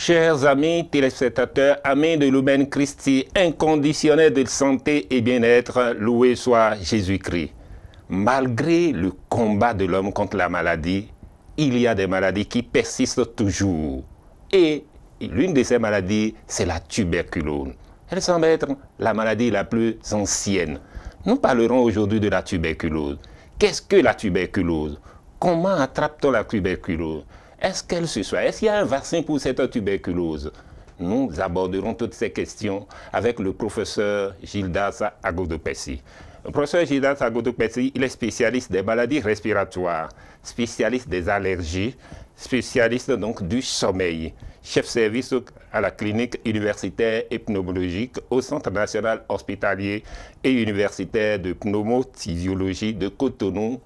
Chers amis téléspectateurs, amis de Lumen Christi, inconditionnel de santé et bien-être, loué soit Jésus-Christ. Malgré le combat de l'homme contre la maladie, il y a des maladies qui persistent toujours. Et l'une de ces maladies, c'est la tuberculose. Elle semble être la maladie la plus ancienne. Nous parlerons aujourd'hui de la tuberculose. Qu'est-ce que la tuberculose? Comment attrape-t-on la tuberculose? Est-ce qu'elle se soigne? Est-ce qu'il y a un vaccin pour cette tuberculose? Nous aborderons toutes ces questions avec le professeur Gildas Agodopessi. Le professeur Gildas Agodopessi, il est spécialiste des maladies respiratoires, spécialiste des allergies, spécialiste donc du sommeil, chef service à la clinique universitaire et pneumologique au Centre national hospitalier et universitaire de pneumophysiologie de Cotonou,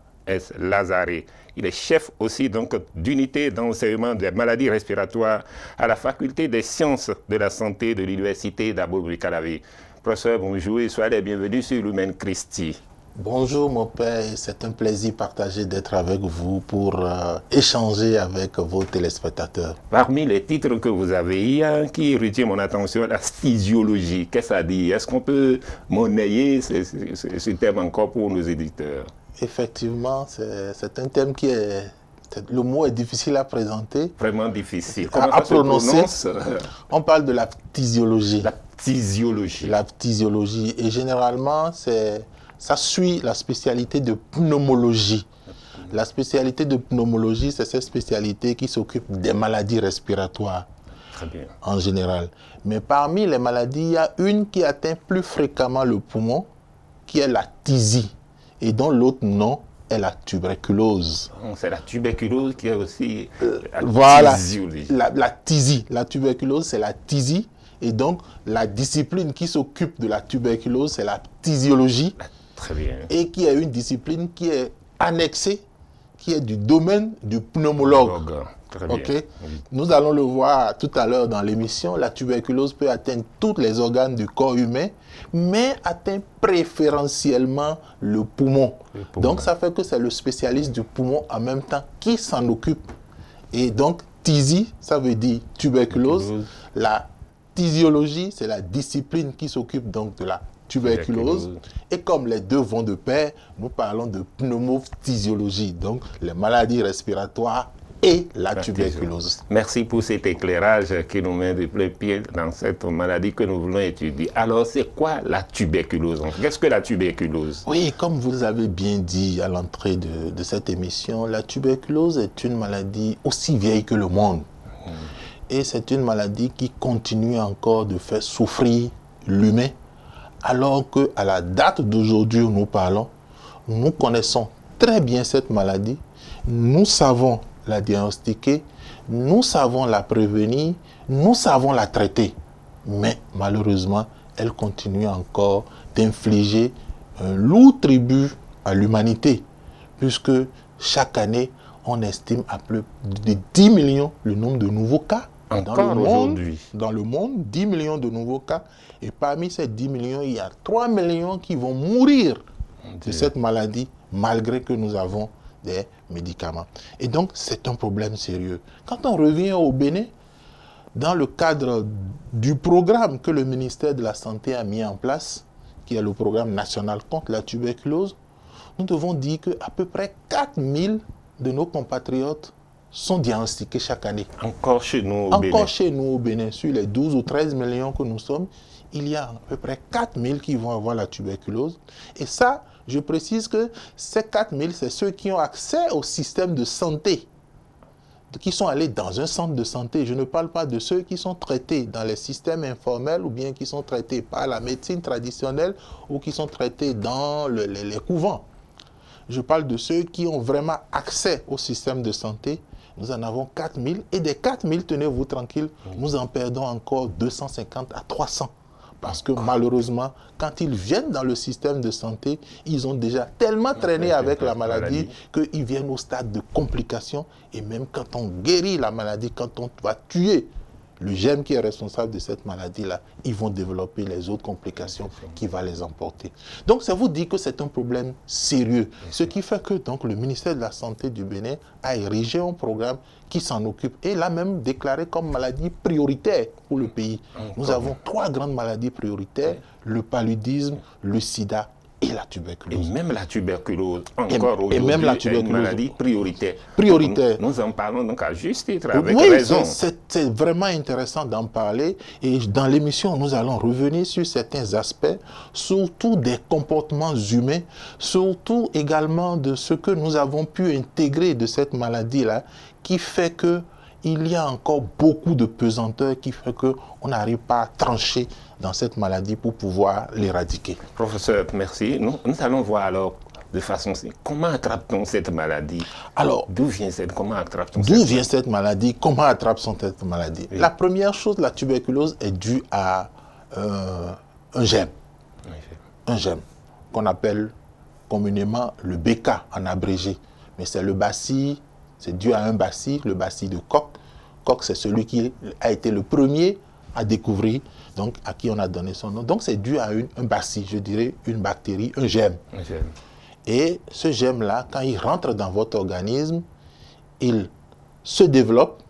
Lazare. Il est chef aussi donc d'unité d'enseignement des maladies respiratoires à la faculté des sciences de la santé de l'université d'Abo-Calavi. Professeur, bonjour et soyez les bienvenus sur Lumen Christi. Bonjour mon père, c'est un plaisir partagé d'être avec vous pour échanger avec vos téléspectateurs. Parmi les titres que vous avez, il y a un qui retient mon attention, la physiologie. Qu'est-ce que ça dit? Est-ce qu'on peut monnayer ce terme encore pour nos éditeurs? Effectivement, c'est un thème qui est... Le mot est difficile à présenter. Vraiment difficile. À prononcer. On parle de la physiologie. La physiologie. La physiologie. Et généralement, ça suit la spécialité de pneumologie. La spécialité de pneumologie, c'est cette spécialité qui s'occupe des maladies respiratoires. Très bien. En général. Mais parmi les maladies, il y a une qui atteint plus fréquemment le poumon, qui est la thysie. Et dont l'autre nom est la tuberculose. C'est la tuberculose qui est aussi voilà, physiologie. La thysie. La tuberculose, c'est la thysie. Et donc, la discipline qui s'occupe de la tuberculose, c'est la physiologie. Très bien. Et qui est une discipline qui est annexée, qui est du domaine du pneumologue. Très bien. Okay? Nous allons le voir tout à l'heure dans l'émission. La tuberculose peut atteindre tous les organes du corps humain, mais atteint préférentiellement le poumon. Donc, ça fait que c'est le spécialiste du poumon en même temps qui s'en occupe. Et donc, thysie, ça veut dire tuberculose. La physiologie, c'est la discipline qui s'occupe donc de la tuberculose. Et comme les deux vont de pair, nous parlons de pneumophysiologie, donc les maladies respiratoires et la tuberculose. Merci pour cet éclairage qui nous met de plein pied dans cette maladie que nous voulons étudier. Alors, c'est quoi la tuberculose? Qu'est-ce que la tuberculose? Oui, comme vous avez bien dit à l'entrée de cette émission, la tuberculose est une maladie aussi vieille que le monde. Et c'est une maladie qui continue encore de faire souffrir l'humain, alors qu'à la date d'aujourd'hui où nous parlons, nous connaissons très bien cette maladie, nous savons la diagnostiquer, nous savons la prévenir, nous savons la traiter. Mais malheureusement, elle continue encore d'infliger un lourd tribut à l'humanité, puisque chaque année, on estime à plus de 10 millions le nombre de nouveaux cas. Encore aujourd'hui. Dans le monde, 10 millions de nouveaux cas. Et parmi ces 10 millions, il y a 3 millions qui vont mourir de cette maladie, malgré que nous avons des médicaments. Et donc, c'est un problème sérieux. Quand on revient au Bénin, dans le cadre du programme que le ministère de la Santé a mis en place, qui est le programme national contre la tuberculose, nous devons dire qu'à peu près 4000 de nos compatriotes sont diagnostiqués chaque année. Encore chez nous au Bénin. Encore chez nous au Bénin. Sur les 12 ou 13 millions que nous sommes, il y a à peu près 4000 qui vont avoir la tuberculose. Et ça, je précise que ces 4000, c'est ceux qui ont accès au système de santé, qui sont allés dans un centre de santé. Je ne parle pas de ceux qui sont traités dans les systèmes informels ou bien qui sont traités par la médecine traditionnelle ou qui sont traités dans les couvents. Je parle de ceux qui ont vraiment accès au système de santé. Nous en avons 4000 et des 4000, tenez-vous tranquille, nous en perdons encore 250 à 300. Parce que malheureusement, quand ils viennent dans le système de santé, ils ont déjà tellement traîné avec la maladie qu'ils viennent au stade de complications. Et même quand on guérit la maladie, quand on va tuer le germe qui est responsable de cette maladie-là, ils vont développer les autres complications qui vont les emporter. Donc, ça vous dit que c'est un problème sérieux. Ce qui fait que donc, le ministère de la Santé du Bénin a érigé un programme qui s'en occupe et l'a même déclaré comme maladie prioritaire pour le pays. Nous avons 3 grandes maladies prioritaires, le paludisme, le sida et la tuberculose. Et même la tuberculose, encore aujourd'hui, est une maladie prioritaire. Prioritaire. Nous en parlons donc à juste titre, avec oui, raison. C'est vraiment intéressant d'en parler. Et dans l'émission, nous allons revenir sur certains aspects, surtout des comportements humains, surtout également de ce que nous avons pu intégrer de cette maladie-là, qui fait que il y a encore beaucoup de pesanteur qui fait qu'on n'arrive pas à trancher dans cette maladie pour pouvoir l'éradiquer. Professeur, merci. Nous allons voir alors de façon simple, comment attrape-t-on cette maladie? Alors, d'où vient comment attrape-t-on d'où vient cette maladie? Comment attrape-t-on cette maladie? Oui. La première chose, la tuberculose est due à un germe. Oui. Un germe qu'on appelle communément le BK en abrégé. Mais c'est le bacille. C'est dû à un bacille, le bacille de Koch. Koch, c'est celui qui a été le premier à découvrir, donc à qui on a donné son nom. Donc, c'est dû à un bacille, je dirais, une bactérie, un germe. Et ce germe-là, quand il rentre dans votre organisme, il se développe.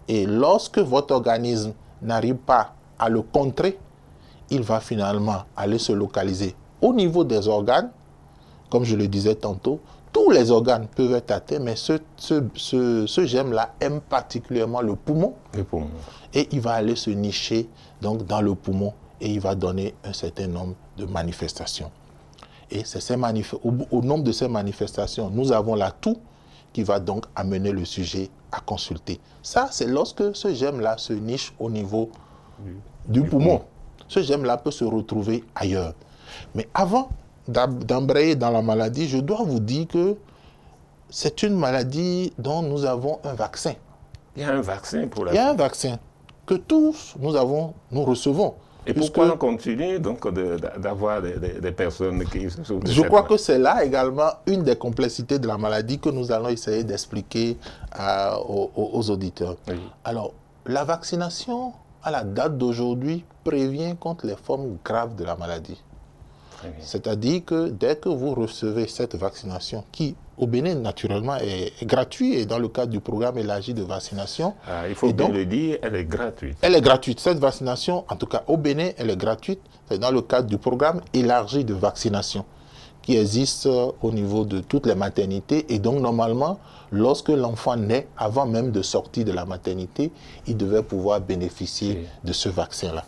Et lorsque votre organisme n'arrive pas à le contrer, il va finalement aller se localiser au niveau des organes. Comme je le disais tantôt, tous les organes peuvent être atteints, mais ce germe-là aime particulièrement le poumon. Et il va aller se nicher donc, dans le poumon et il va donner un certain nombre de manifestations. Et c'est au nombre de ces manifestations, nous avons la toux qui va donc amener le sujet à consulter. Ça, c'est lorsque ce germe-là se niche au niveau du poumon. Ce germe-là peut se retrouver ailleurs. Mais avant d'embrayer dans la maladie, je dois vous dire que c'est une maladie dont nous avons un vaccin. Il y a un vaccin pour la... Il y a un vaccin que tous nous recevons. Et pourquoi on continue donc d'avoir des personnes qui souffrent de Je crois que c'est là également une des complexités de la maladie que nous allons essayer d'expliquer aux auditeurs. Oui. Alors, la vaccination, à la date d'aujourd'hui, prévient contre les formes graves de la maladie. C'est-à-dire que dès que vous recevez cette vaccination, qui au Bénin naturellement est gratuite et dans le cadre du programme élargi de vaccination. Il faut bien le dire, elle est gratuite. Elle est gratuite. Cette vaccination, en tout cas au Bénin, elle est gratuite. C'est dans le cadre du programme élargi de vaccination qui existe au niveau de toutes les maternités. Et donc normalement, lorsque l'enfant naît, avant même de sortir de la maternité, il devait pouvoir bénéficier de ce vaccin-là.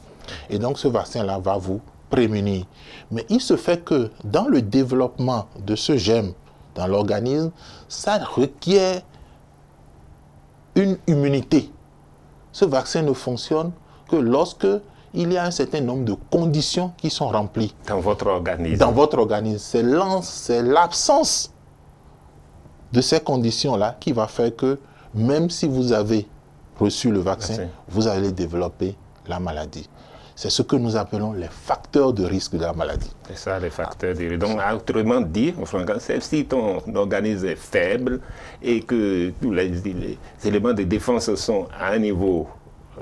Et donc ce vaccin-là va vous prémunir. Mais il se fait que dans le développement de ce germe dans l'organisme, ça requiert une immunité. Ce vaccin ne fonctionne que lorsque il y a un certain nombre de conditions qui sont remplies. Dans votre organisme. Dans votre organisme. C'est l'absence de ces conditions-là qui va faire que même si vous avez reçu le vaccin, vous allez développer la maladie. C'est ce que nous appelons les facteurs de risque de la maladie. C'est ça, les facteurs de risque. Donc, autrement dit, si ton organisme est faible et que tous les éléments de défense sont à un niveau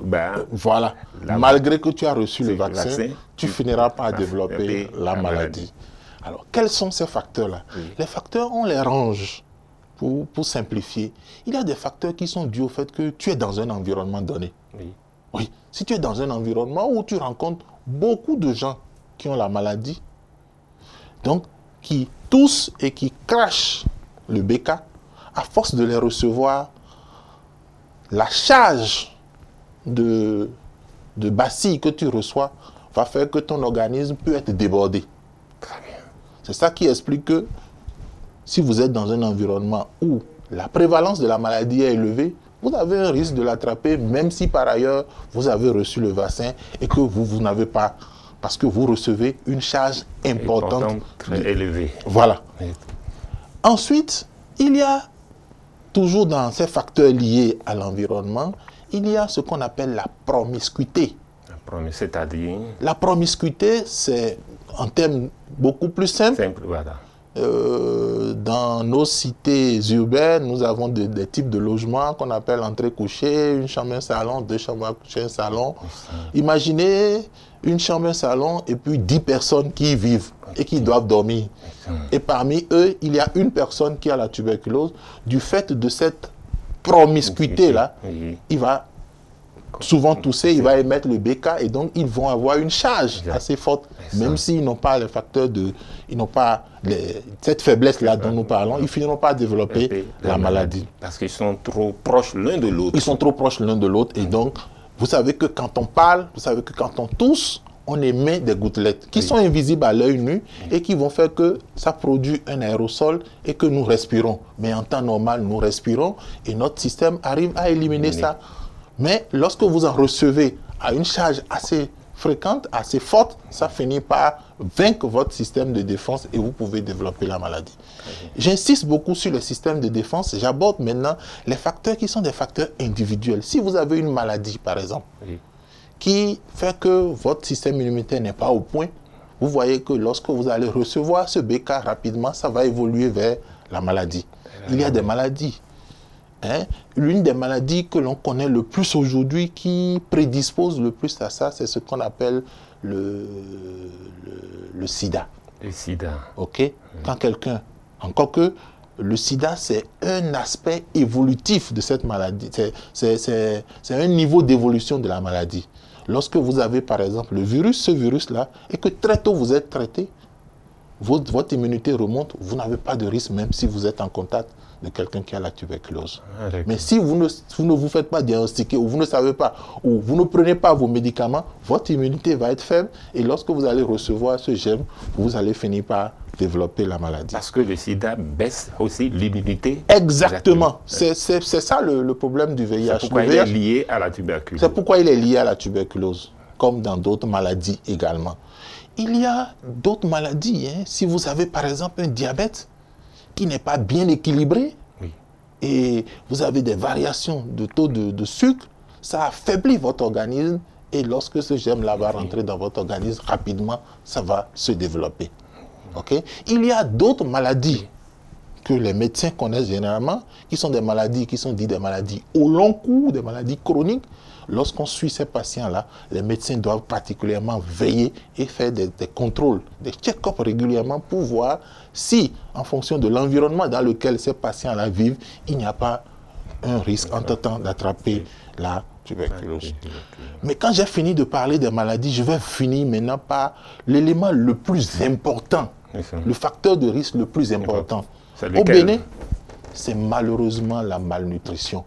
bas... Voilà. Malgré que tu as reçu le vaccin, tu finiras par développer la maladie. Alors, quels sont ces facteurs-là? Les facteurs, on les range pour simplifier. Il y a des facteurs qui sont dus au fait que tu es dans un environnement donné. Oui, si tu es dans un environnement où tu rencontres beaucoup de gens qui ont la maladie, donc qui toussent et qui crachent le BK, à force de les recevoir, la charge de bacilles que tu reçois va faire que ton organisme peut être débordé. Très bien. C'est ça qui explique que si vous êtes dans un environnement où la prévalence de la maladie est élevée, vous avez un risque de l'attraper, même si par ailleurs vous avez reçu le vaccin et que vous n'avez pas, parce que vous recevez une charge importante. Très élevée. Voilà. Oui. Ensuite, il y a, toujours dans ces facteurs liés à l'environnement, il y a ce qu'on appelle la promiscuité. C'est-à-dire? La promiscuité, c'est, en termes beaucoup plus simples, voilà. dans dans nos cités urbaines, nous avons des types de logements qu'on appelle entrée couchée, une chambre, un salon, 2 chambres à coucher, un salon. Imaginez une chambre, un salon et puis 10 personnes qui y vivent et qui doivent dormir. Et parmi eux, il y a une personne qui a la tuberculose. Du fait de cette promiscuité-là, il va souvent tousser, il va émettre le BK et donc ils vont avoir une charge assez forte, même s'ils n'ont pas les facteurs de... Ils n'ont pas cette faiblesse-là dont nous parlons, ils finiront pas développer la maladie. Parce qu'ils sont trop proches l'un de l'autre. Ils sont trop proches l'un de l'autre et donc, vous savez que quand on parle, vous savez que quand on tousse, on émet des gouttelettes qui sont invisibles à l'œil nu et qui vont faire que ça produit un aérosol et que nous respirons. Mais en temps normal, nous respirons et notre système arrive à éliminer ça. Mais lorsque vous en recevez à une charge assez fréquente, assez forte, ça finit par vaincre votre système de défense et vous pouvez développer la maladie. J'insiste beaucoup sur le système de défense. J'aborde maintenant les facteurs qui sont des facteurs individuels. Si vous avez une maladie, par exemple, qui fait que votre système immunitaire n'est pas au point, vous voyez que lorsque vous allez recevoir ce BK rapidement, ça va évoluer vers la maladie. Il y a des maladies. L'une des maladies que l'on connaît le plus aujourd'hui, qui prédispose le plus à ça, c'est ce qu'on appelle le sida. Le sida. OK? Quand quelqu'un... Encore que le sida, c'est un aspect évolutif de cette maladie. C'est un niveau d'évolution de la maladie. Lorsque vous avez, par exemple, le virus, ce virus-là, et que très tôt vous êtes traité, votre immunité remonte, vous n'avez pas de risque, même si vous êtes en contact de quelqu'un qui a la tuberculose. Mais si vous ne vous faites pas diagnostiquer, ou vous ne savez pas, ou vous ne prenez pas vos médicaments, votre immunité va être faible, et lorsque vous allez recevoir ce germe, vous allez finir par développer la maladie. Parce que le sida baisse aussi l'immunité. Exactement. C'est ça le problème du VIH. C'est pourquoi il est lié à la tuberculose. C'est pourquoi il est lié à la tuberculose, comme dans d'autres maladies également. Il y a d'autres maladies. Si vous avez par exemple un diabète qui n'est pas bien équilibré, et vous avez des variations de taux de sucre, ça affaiblit votre organisme, et lorsque ce germe-là va rentrer dans votre organisme, rapidement, ça va se développer. Il y a d'autres maladies que les médecins connaissent généralement, qui sont des maladies qui sont dites des maladies au long cours, des maladies chroniques. Lorsqu'on suit ces patients-là, les médecins doivent particulièrement veiller et faire des contrôles, des check-ups régulièrement pour voir si, en fonction de l'environnement dans lequel ces patients-là vivent, il n'y a pas un risque entre-temps d'attraper la tuberculose. Mais quand j'ai fini de parler des maladies, je vais finir maintenant par l'élément le plus important, le facteur de risque le plus important. Au Bénin, c'est malheureusement la malnutrition.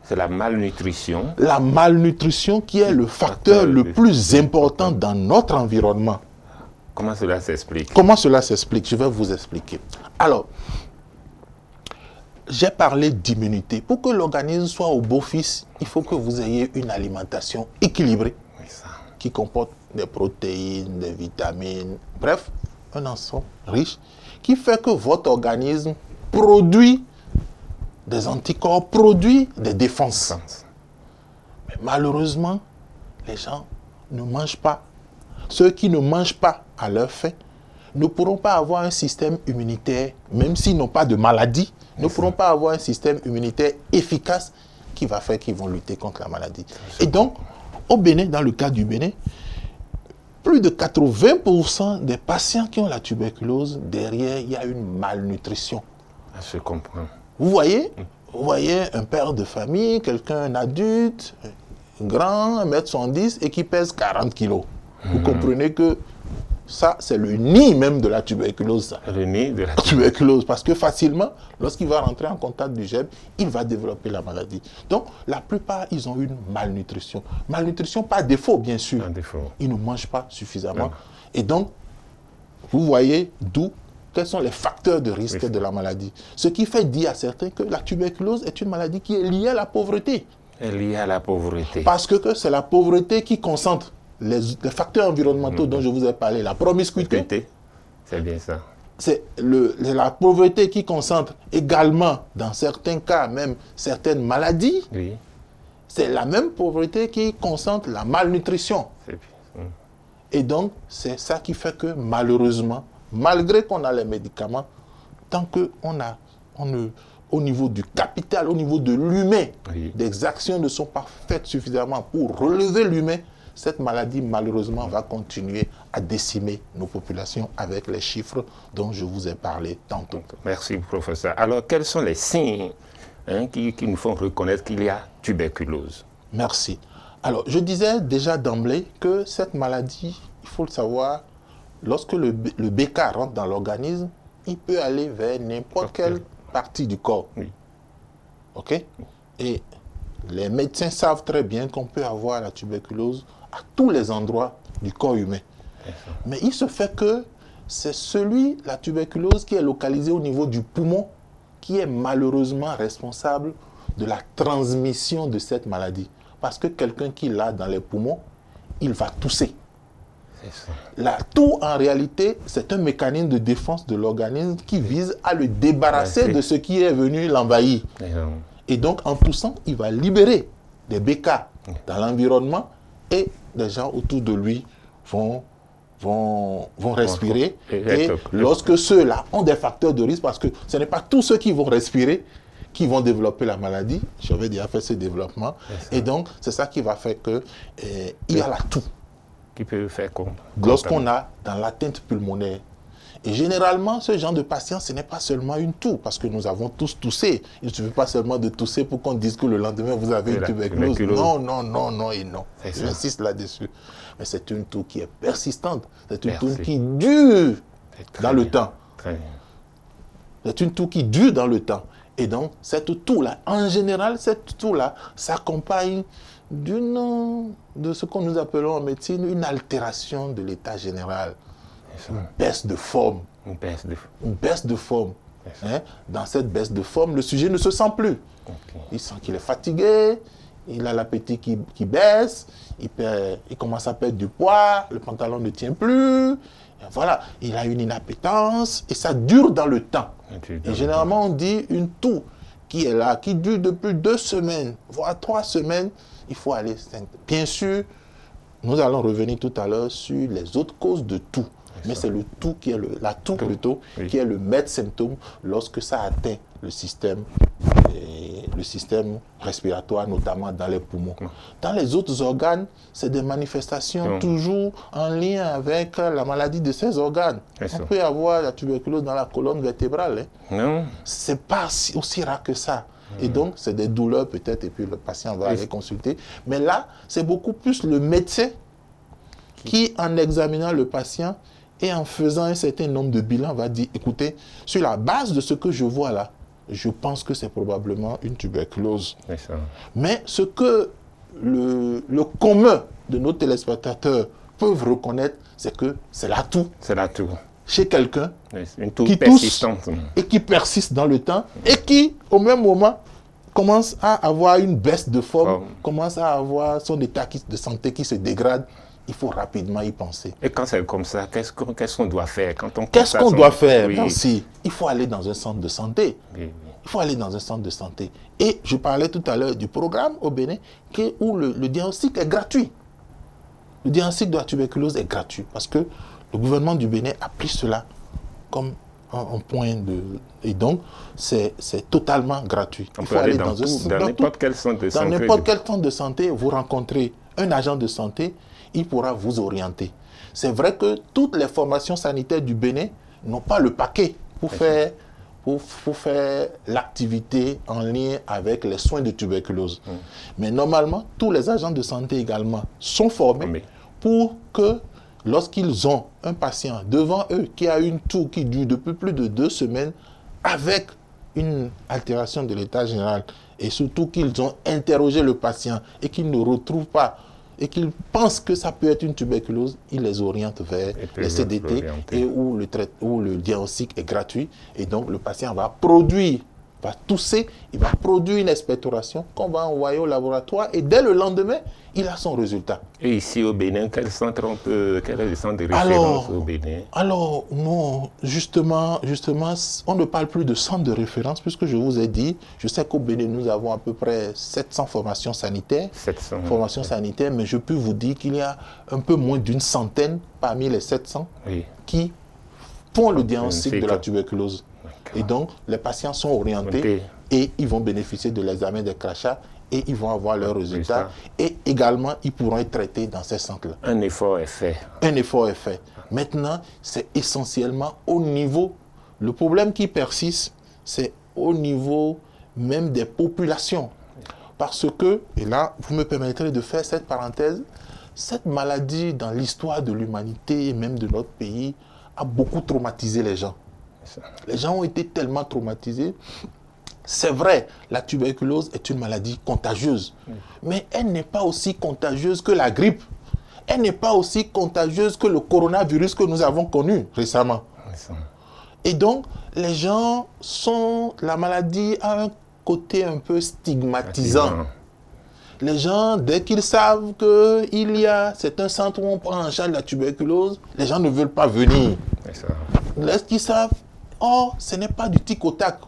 C'est la malnutrition. La malnutrition qui est le facteur le plus important dans notre environnement. Comment cela s'explique? Comment cela s'explique? Je vais vous expliquer. Alors, j'ai parlé d'immunité. Pour que l'organisme soit au beau fixe, il faut que vous ayez une alimentation équilibrée qui comporte des protéines, des vitamines, bref, un ensemble riche qui fait que votre organisme produit des anticorps, produit des défenses. Mais malheureusement, les gens ne mangent pas. Ceux qui ne mangent pas à leur faim ne pourront pas avoir un système immunitaire, même s'ils n'ont pas de maladie, ne pourront pas avoir un système immunitaire efficace qui va faire qu'ils vont lutter contre la maladie. Et donc, au Bénin, dans le cas du Bénin, plus de 80% des patients qui ont la tuberculose, derrière, il y a une malnutrition. Je comprends. Vous voyez un père de famille, quelqu'un, un adulte, grand, 1m70 et qui pèse 40 kilos. Vous comprenez que ça, c'est le nid même de la tuberculose. Ça. Le nid de la tuberculose. Parce que facilement, lorsqu'il va rentrer en contact du germe, il va développer la maladie. Donc, la plupart, ils ont une malnutrition. Malnutrition par défaut, bien sûr. Par défaut. Ils ne mangent pas suffisamment. Et donc, vous voyez d'où, quels sont les facteurs de risque de la maladie. Ce qui fait dire à certains que la tuberculose est une maladie qui est liée à la pauvreté. Elle est liée à la pauvreté. Parce que c'est la pauvreté qui concentre les facteurs environnementaux dont je vous ai parlé, la promiscuité. C'est bien ça. C'est la pauvreté qui concentre également, dans certains cas, même certaines maladies. Oui. C'est la même pauvreté qui concentre la malnutrition. Et donc, c'est ça qui fait que malheureusement, malgré qu'on a les médicaments, tant qu'on a, au niveau du capital, au niveau de l'humain, Oui. des actions ne sont pas faites suffisamment pour relever l'humain, cette maladie, malheureusement, va continuer à décimer nos populations avec les chiffres dont je vous ai parlé tantôt. Merci, professeur. Alors, quels sont les signes qui nous font reconnaître qu'il y a tuberculose? Merci. Alors, je disais déjà d'emblée que cette maladie, il faut le savoir, lorsque le BK rentre dans l'organisme, il peut aller vers n'importe quelle partie du corps. Oui. OK? Et les médecins savent très bien qu'on peut avoir la tuberculose à tous les endroits du corps humain. Mais il se fait que c'est la tuberculose qui est localisée au niveau du poumon, qui est malheureusement responsable de la transmission de cette maladie. Parce que quelqu'un qui l'a dans les poumons, il va tousser. La toux, en réalité, c'est un mécanisme de défense de l'organisme qui vise à le débarrasser de ce qui est venu l'envahir. Et donc, en toussant, il va libérer des BK dans l'environnement et les gens autour de lui vont respirer. Et lorsque ceux-là ont des facteurs de risque, parce que ce n'est pas tous ceux qui vont respirer qui vont développer la maladie. J'avais déjà fait ce développement. Et donc, c'est ça qui va faire qu'il y a la toux. Qui peut faire comme lorsqu'on a dans l'atteinte pulmonaire. Et généralement, ce genre de patient, ce n'est pas seulement une toux, parce que nous avons tous toussé. Il ne suffit pas seulement de tousser pour qu'on dise que le lendemain, vous avez une tuberculose. Non, non, non, non et non. J'insiste là-dessus. Mais c'est une toux qui est persistante. C'est une toux qui dure dans le temps. C'est une toux qui dure dans le temps. Et donc, cette toux-là, en général, cette toux-là s'accompagne de ce que nous appelons en médecine une altération de l'état général. Une baisse de forme. Une baisse de forme. Hein? Dans cette baisse de forme, le sujet ne se sent plus. Il sent qu'il est fatigué, il a l'appétit qui baisse, il commence à perdre du poids, le pantalon ne tient plus. Voilà, il a une inappétence et ça dure dans le temps. Et généralement, on dit une toux qui est là, qui dure depuis 2 semaines, voire 3 semaines, il faut aller. Bien sûr, nous allons revenir tout à l'heure sur les autres causes de toux. Mais c'est le toux qui est la toux plutôt, qui est le maître symptôme lorsque ça atteint le système respiratoire, notamment dans les poumons. Dans les autres organes, c'est des manifestations toujours en lien avec la maladie de ces organes. On peut avoir la tuberculose dans la colonne vertébrale. Ce n'est pas aussi rare que ça. Et donc, c'est des douleurs peut-être, et puis le patient va aller consulter. Mais là, c'est beaucoup plus le médecin qui, en examinant le patient et en faisant un certain nombre de bilans, va dire, écoutez, sur la base de ce que je vois là, je pense que c'est probablement une tuberculose. Mais ce que le commun de nos téléspectateurs peuvent reconnaître, c'est que c'est la toux. C'est la toux. Chez quelqu'un qui tousse et qui persiste dans le temps et qui, au même moment, commence à avoir une baisse de forme, commence à avoir son état de santé qui se dégrade. Il faut rapidement y penser. Et quand c'est comme ça, qu'est-ce qu'on doit faire? Qu'est-ce qu'on doit faire? Merci. Il faut aller dans un centre de santé. Il faut aller dans un centre de santé. Et je parlais tout à l'heure du programme au Bénin où le diagnostic est gratuit. Le diagnostic de la tuberculose est gratuit parce que le gouvernement du Bénin a pris cela comme un point de... Et donc, c'est totalement gratuit. Il faut aller dans n'importe quel centre de santé. Dans n'importe quel centre de santé, vous rencontrez un agent de santé, il pourra vous orienter. C'est vrai que toutes les formations sanitaires du Bénin n'ont pas le paquet pour faire l'activité en lien avec les soins de tuberculose. Mais normalement, tous les agents de santé également sont formés pour que lorsqu'ils ont un patient devant eux qui a une toux qui dure depuis plus de 2 semaines avec une altération de l'état général et surtout qu'ils ont interrogé le patient et qu'ils ne retrouvent pas et qu'ils pensent que ça peut être une tuberculose, ils les orientent vers les CDT et où le diagnostic est gratuit. Et donc, le patient va tousser, il va produire une expectoration qu'on va envoyer au laboratoire et dès le lendemain, il a son résultat. Et ici au Bénin, quel est le centre de référence au Bénin? Alors, non, justement, on ne parle plus de centre de référence puisque je vous ai dit, je sais qu'au Bénin, nous avons à peu près 700 formations sanitaires. 700. Formations sanitaires, mais je peux vous dire qu'il y a un peu moins d'une centaine parmi les 700 qui font le diagnostic de la tuberculose. Et donc, les patients sont orientés et ils vont bénéficier de l'examen des crachats et ils vont avoir leurs résultats. Et également, ils pourront être traités dans ces centres-là. Un effort est fait. Un effort est fait. Maintenant, c'est essentiellement au niveau... Le problème qui persiste, c'est au niveau même des populations. Parce que, et là, vous me permettrez de faire cette parenthèse, cette maladie dans l'histoire de l'humanité et même de notre pays a beaucoup traumatisé les gens. Les gens ont été tellement traumatisés. C'est vrai, la tuberculose est une maladie contagieuse, mais elle n'est pas aussi contagieuse que la grippe. Elle n'est pas aussi contagieuse que le coronavirus que nous avons connu récemment. Et donc, les gens sont... La maladie a un côté un peu stigmatisant. Les gens, dès qu'ils savent qu'il y a certains centres où on prend en charge la tuberculose, les gens ne veulent pas venir. Lorsqu'ils savent, oh, ce n'est pas du tic au tac.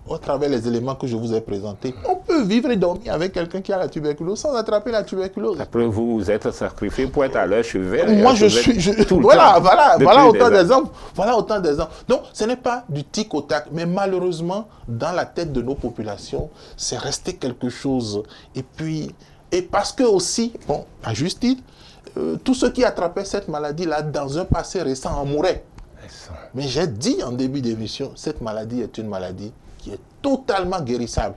Au travers des éléments que je vous ai présentés, on peut vivre et dormir avec quelqu'un qui a la tuberculose sans attraper la tuberculose. Après, vous vous êtes sacrifié pour être à leur chevet. Moi, je suis... Voilà autant d'exemples. Voilà autant d'exemples. Donc, ce n'est pas du tic au tac. Mais malheureusement, dans la tête de nos populations, c'est resté quelque chose. Et puis, et parce que aussi, bon, à juste titre, tous ceux qui attrapaient cette maladie-là, dans un passé récent, en mouraient. Mais j'ai dit en début d'émission, cette maladie est une maladie qui est totalement guérissable.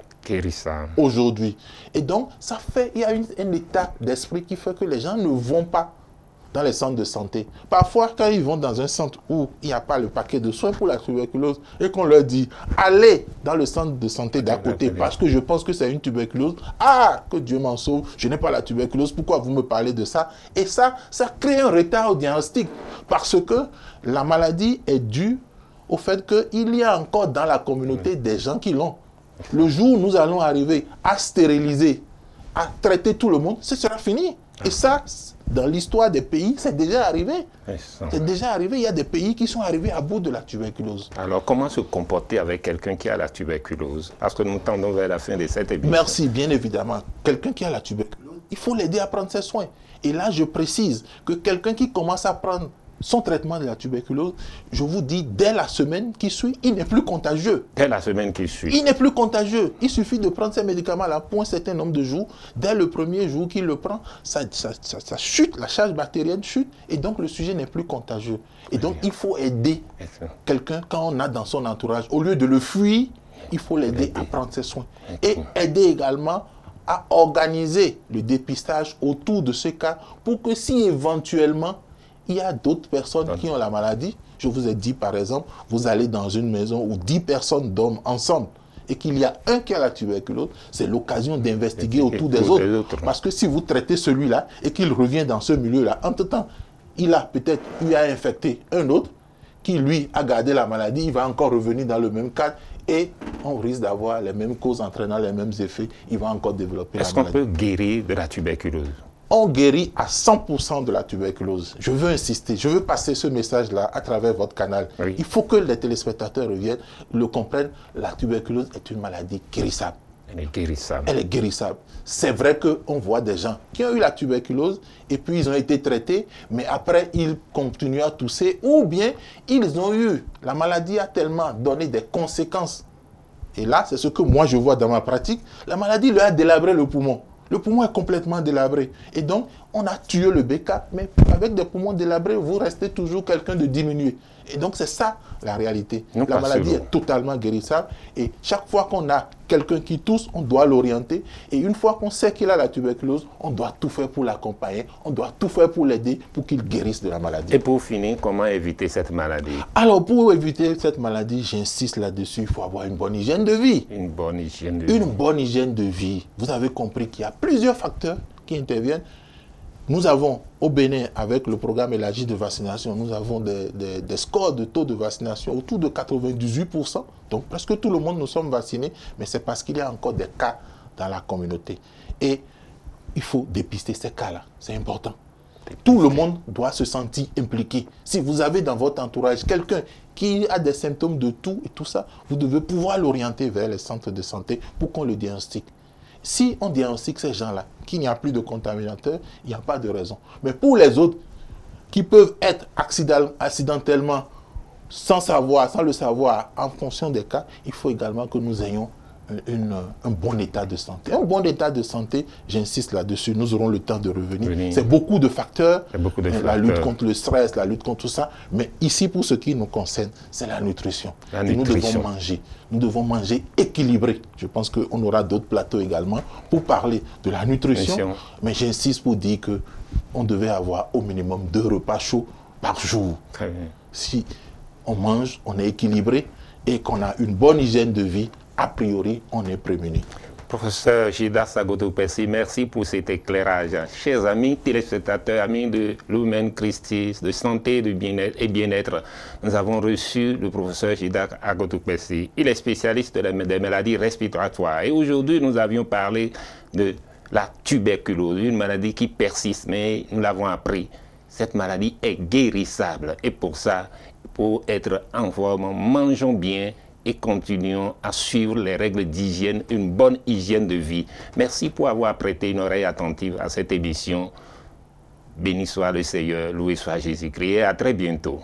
Aujourd'hui. Et donc, ça fait, il y a un état d'esprit qui fait que les gens ne vont pas dans les centres de santé. Parfois, quand ils vont dans un centre où il n'y a pas le paquet de soins pour la tuberculose et qu'on leur dit, allez dans le centre de santé d'à côté parce que je pense que c'est une tuberculose. Ah, que Dieu m'en sauve, je n'ai pas la tuberculose, pourquoi vous me parlez de ça? Et ça crée un retard au diagnostic parce que la maladie est due au fait qu'il y a encore dans la communauté des gens qui l'ont. Le jour où nous allons arriver à stériliser, à traiter tout le monde, ce sera fini. Et ça, dans l'histoire des pays, c'est déjà arrivé. C'est déjà arrivé. Il y a des pays qui sont arrivés à bout de la tuberculose. Alors, comment se comporter avec quelqu'un qui a la tuberculose? Parce que nous tendons vers la fin de cette émission. Merci, bien évidemment. Quelqu'un qui a la tuberculose, il faut l'aider à prendre ses soins. Et là, je précise que quelqu'un qui commence à prendre son traitement de la tuberculose, je vous dis, dès la semaine qui suit, il n'est plus contagieux. Dès la semaine qui suit. Il n'est plus contagieux. Il suffit de prendre ces médicaments-là pour un certain nombre de jours. Dès le premier jour qu'il le prend, ça chute, la charge bactérienne chute, et donc le sujet n'est plus contagieux. Et donc, il faut aider quelqu'un quand on a dans son entourage. Au lieu de le fuir, il faut l'aider à prendre ses soins. Et aider également à organiser le dépistage autour de ce cas pour que si éventuellement il y a d'autres personnes qui ont la maladie. Je vous ai dit, par exemple, vous allez dans une maison où 10 personnes dorment ensemble et qu'il y a un qui a la tuberculose, c'est l'occasion d'investiguer autour des autres. Parce que si vous traitez celui-là et qu'il revient dans ce milieu-là, entre-temps, il a peut-être eu à infecter un autre qui, lui, a gardé la maladie, il va encore revenir dans le même cadre et on risque d'avoir les mêmes causes entraînant les mêmes effets. Il va encore développer la maladie. Est-ce qu'on peut guérir de la tuberculose? On guérit à 100% de la tuberculose. Je veux insister, je veux passer ce message-là à travers votre canal. Oui. Il faut que les téléspectateurs reviennent, le comprennent. La tuberculose est une maladie guérissable. Elle est guérissable. Elle est guérissable. C'est vrai qu'on voit des gens qui ont eu la tuberculose et puis ils ont été traités, mais après ils continuent à tousser ou bien ils ont eu, la maladie a tellement donné des conséquences. Et là, c'est ce que moi je vois dans ma pratique, la maladie leur a délabré le poumon. Le poumon est complètement délabré. Et donc, on a tué le BK, mais avec des poumons délabrés, vous restez toujours quelqu'un de diminué. Et donc, c'est ça la réalité. La maladie est totalement guérissable. Et chaque fois qu'on a quelqu'un qui tousse, on doit l'orienter. Et une fois qu'on sait qu'il a la tuberculose, on doit tout faire pour l'accompagner. On doit tout faire pour l'aider, pour qu'il guérisse de la maladie. Et pour finir, comment éviter cette maladie? Alors, pour éviter cette maladie, j'insiste là-dessus, il faut avoir une bonne hygiène de vie. Une bonne hygiène de vie. Une bonne hygiène de vie. Vous avez compris qu'il y a plusieurs facteurs qui interviennent. Nous avons au Bénin, avec le programme élargi de vaccination, nous avons des scores de taux de vaccination autour de 98%. Donc presque tout le monde nous sommes vaccinés, mais c'est parce qu'il y a encore des cas dans la communauté. Et il faut dépister ces cas-là, c'est important. Tout le monde doit se sentir impliqué. Si vous avez dans votre entourage quelqu'un qui a des symptômes de tout et tout ça, vous devez pouvoir l'orienter vers les centres de santé pour qu'on le diagnostique. Si on diagnostique ces gens-là, qu'il n'y a plus de contaminateurs, il n'y a pas de raison. Mais pour les autres, qui peuvent être accidentellement sans savoir, sans le savoir, en fonction des cas, il faut également que nous ayons un bon état de santé. Un bon état de santé, j'insiste là-dessus, nous aurons le temps de revenir. C'est beaucoup de facteurs, la lutte contre le stress, la lutte contre tout ça, mais ici, pour ce qui nous concerne, c'est la nutrition. Et nous devons manger. Nous devons manger équilibré. Je pense qu'on aura d'autres plateaux également pour parler de la nutrition, mais j'insiste pour dire qu'on devait avoir au minimum 2 repas chauds par jour. Très bien. Si on mange, on est équilibré et qu'on a une bonne hygiène de vie, a priori, on est prémuni. Professeur Jidas Agotokpesi, merci pour cet éclairage. Chers amis téléspectateurs, amis de Lumen Christi, de santé de bien-être, nous avons reçu le professeur Jidas Agotokpesi. Il est spécialiste des maladies respiratoires. Et aujourd'hui, nous avions parlé de la tuberculose, une maladie qui persiste, mais nous l'avons appris. Cette maladie est guérissable. Et pour ça, pour être en forme, mangeons bien et continuons à suivre les règles d'hygiène, une bonne hygiène de vie. Merci pour avoir prêté une oreille attentive à cette émission. Béni soit le Seigneur, loué soit Jésus-Christ et à très bientôt.